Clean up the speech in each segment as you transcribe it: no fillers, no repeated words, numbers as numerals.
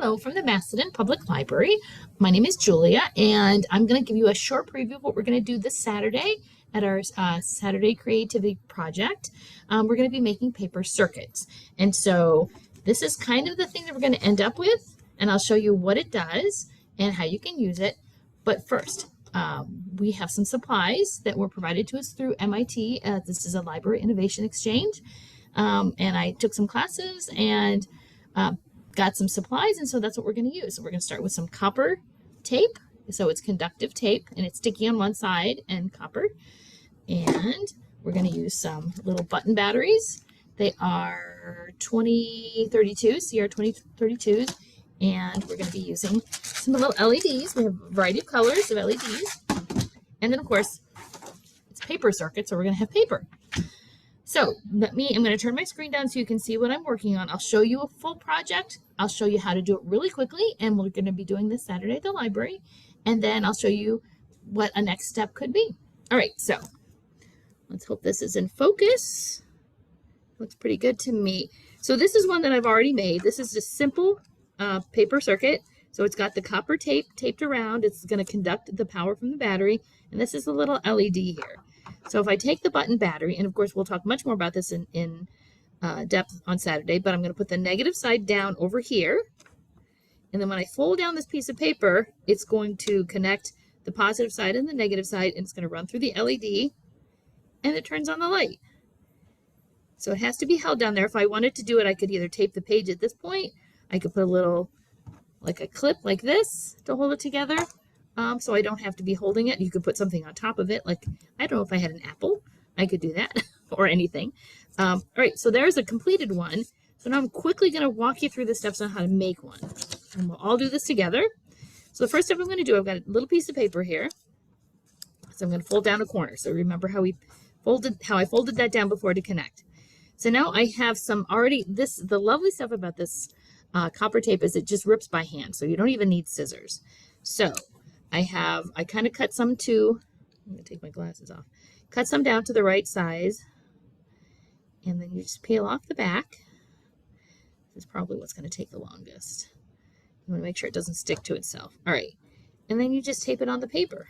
Hello from the Macedon Public Library. My name is Julia, and I'm going to give you a short preview of what we're going to do this Saturday at our Saturday Creativity Project. We're going to be making paper circuits. And so this is kind of the thing that we're going to end up with, and I'll show you what it does and how you can use it. But first, we have some supplies that were provided to us through MIT. This is a Library Innovation Exchange. And I took some classes and got some supplies, and so that's what we're going to use. So we're going to start with some copper tape. So it's conductive tape, and it's sticky on one side and copper. And we're going to use some little button batteries. They are 2032, CR2032s, and we're going to be using some little LEDs. We have a variety of colors of LEDs. And then, of course, it's paper circuit, so we're going to have paper. So I'm going to turn my screen down so you can see what I'm working on. I'll show you a full project. I'll show you how to do it really quickly, and we're going to be doing this Saturday at the library. And then I'll show you what a next step could be. All right, so let's hope this is in focus. Looks pretty good to me. So this is one that I've already made. This is just simple paper circuit. So it's got the copper tape taped around. It's going to conduct the power from the battery. And this is a little LED here. So if I take the button battery, and of course we'll talk much more about this in depth on Saturday, but I'm going to put the negative side down over here. And then when I fold down this piece of paper, it's going to connect the positive side and the negative side, and it's going to run through the LED, and it turns on the light. So it has to be held down there. If I wanted to do it, I could either tape the page at this point. I could put a little, like a clip like this to hold it together. So I don't have to be holding it. You could put something on top of it. Like, I don't know if I had an apple, I could do that or anything. All right, so there's a completed one. So now I'm quickly going to walk you through the steps on how to make one. And we'll all do this together. So the first step I'm going to do, I've got a little piece of paper here. So I'm going to fold down a corner. So remember how I folded that down before to connect. So now I have some already, the lovely stuff about this copper tape is it just rips by hand. So you don't even need scissors. So I kind of cut some to, I'm going to take my glasses off, cut some down to the right size, and then you just peel off the back. This is probably what's going to take the longest. You want to make sure it doesn't stick to itself. All right, and then you just tape it on the paper.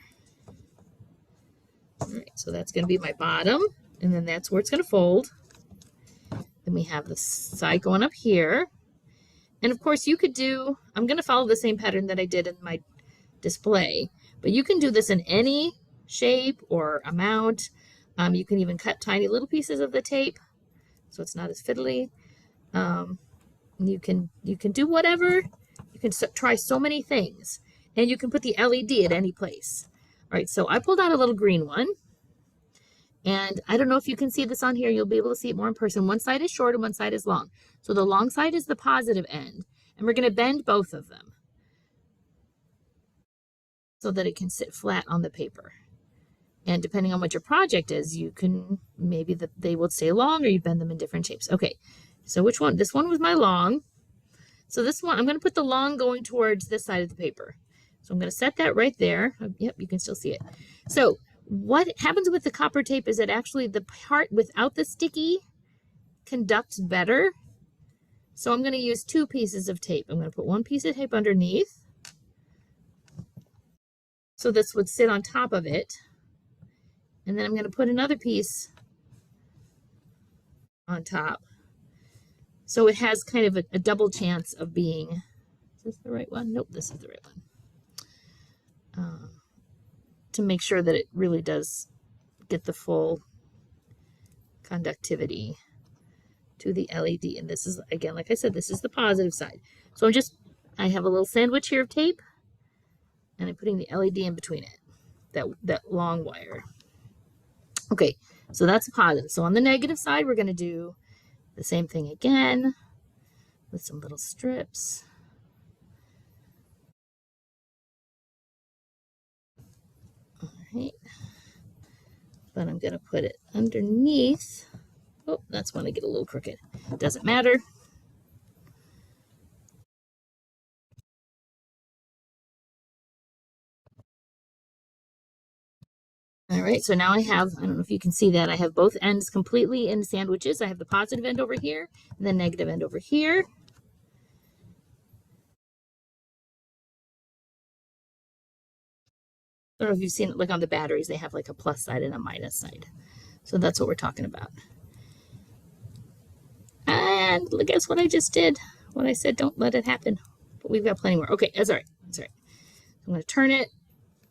All right, so that's going to be my bottom, and then that's where it's going to fold. Then we have the side going up here. And of course you could do, I'm going to follow the same pattern that I did in my display, but you can do this in any shape or amount. You can even cut tiny little pieces of the tape so it's not as fiddly. You can do whatever. You can try so many things, and you can put the LED at any place. All right, so I pulled out a little green one, and I don't know if you can see this on here. You'll be able to see it more in person. One side is short and one side is long. So the long side is the positive end, and we're going to bend both of them so that it can sit flat on the paper. And depending on what your project is, you can, maybe they will stay long, or you bend them in different shapes. Okay, so which one? This one was my long. So this one, I'm going to put the long going towards this side of the paper. So I'm going to set that right there. Yep, you can still see it. So what happens with the copper tape is that actually the part without the sticky conducts better. So I'm going to use two pieces of tape. I'm going to put one piece of tape underneath, so this would sit on top of it. And then I'm going to put another piece on top. So it has kind of a double chance of being, is this the right one? Nope, this is the right one. To make sure that it really does get the full conductivity to the LED. And this is, again, like I said, this is the positive side. So I have a little sandwich here of tape, and I'm putting the LED in between it, that long wire. Okay, so that's positive. So on the negative side, we're going to do the same thing again with some little strips. All right, but I'm going to put it underneath. Oh, that's when I get a little crooked. Doesn't matter. All right, so now I have, I don't know if you can see that, I have both ends completely in sandwiches. I have the positive end over here and the negative end over here. I don't know if you've seen it, like on the batteries, they have like a plus side and a minus side. So that's what we're talking about. And guess what I just did? What I said, don't let it happen. But we've got plenty more. Okay, that's all right. That's all right. I'm going to turn it,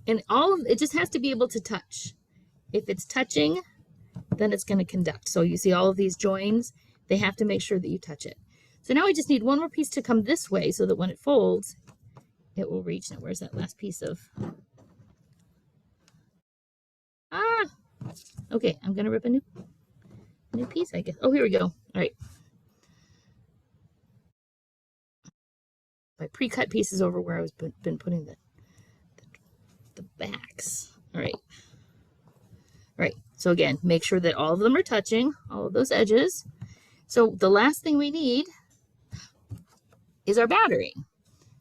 and all of it just has to be able to touch. If it's touching, then it's going to conduct. So you see all of these joins, they have to make sure that you touch it. So now I just need one more piece to come this way so that when it folds, it will reach. Now, where's that last piece of? Okay, I'm going to rip a new piece, I guess. Oh, here we go. All right. My pre-cut pieces over where I was been putting the backs. All right. All right. So again, make sure that all of them are touching, all of those edges. So the last thing we need is our battery.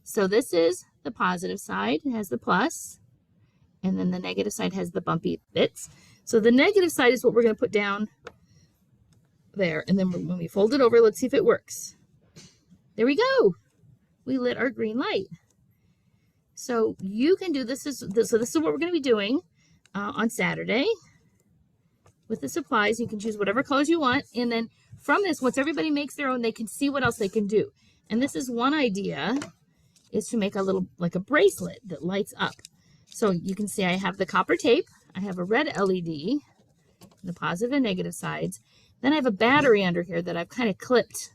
So this is the positive side. It has the plus, and then the negative side has the bumpy bits. So the negative side is what we're going to put down there. And then when we fold it over, let's see if it works. There we go. We lit our green light. So you can do this. So this is what we're going to be doing on Saturday with the supplies. You can choose whatever colors you want. And then from this, once everybody makes their own, they can see what else they can do. And this is one idea, is to make a little, like a bracelet that lights up. So you can see I have the copper tape. I have a red LED, the positive and negative sides. Then I have a battery under here that I've kind of clipped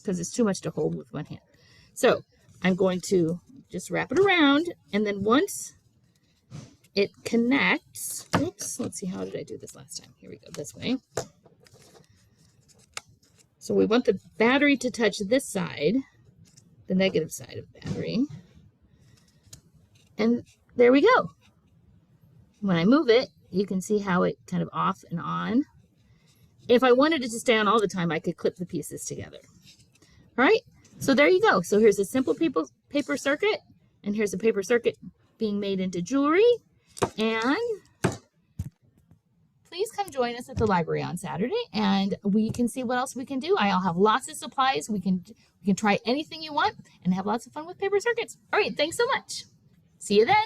because it's too much to hold with one hand. So I'm going to just wrap it around, and then once it connects, oops, let's see, how did I do this last time? Here we go, this way. So we want the battery to touch this side, the negative side of the battery. And there we go. When I move it, you can see how it kind of off and on. If I wanted it to stay on all the time, I could clip the pieces together. All right, so there you go. So here's a simple paper circuit, and here's a paper circuit being made into jewelry. And please come join us at the library on Saturday, and we can see what else we can do. I'll have lots of supplies. We can try anything you want and have lots of fun with paper circuits. All right, thanks so much. See you then.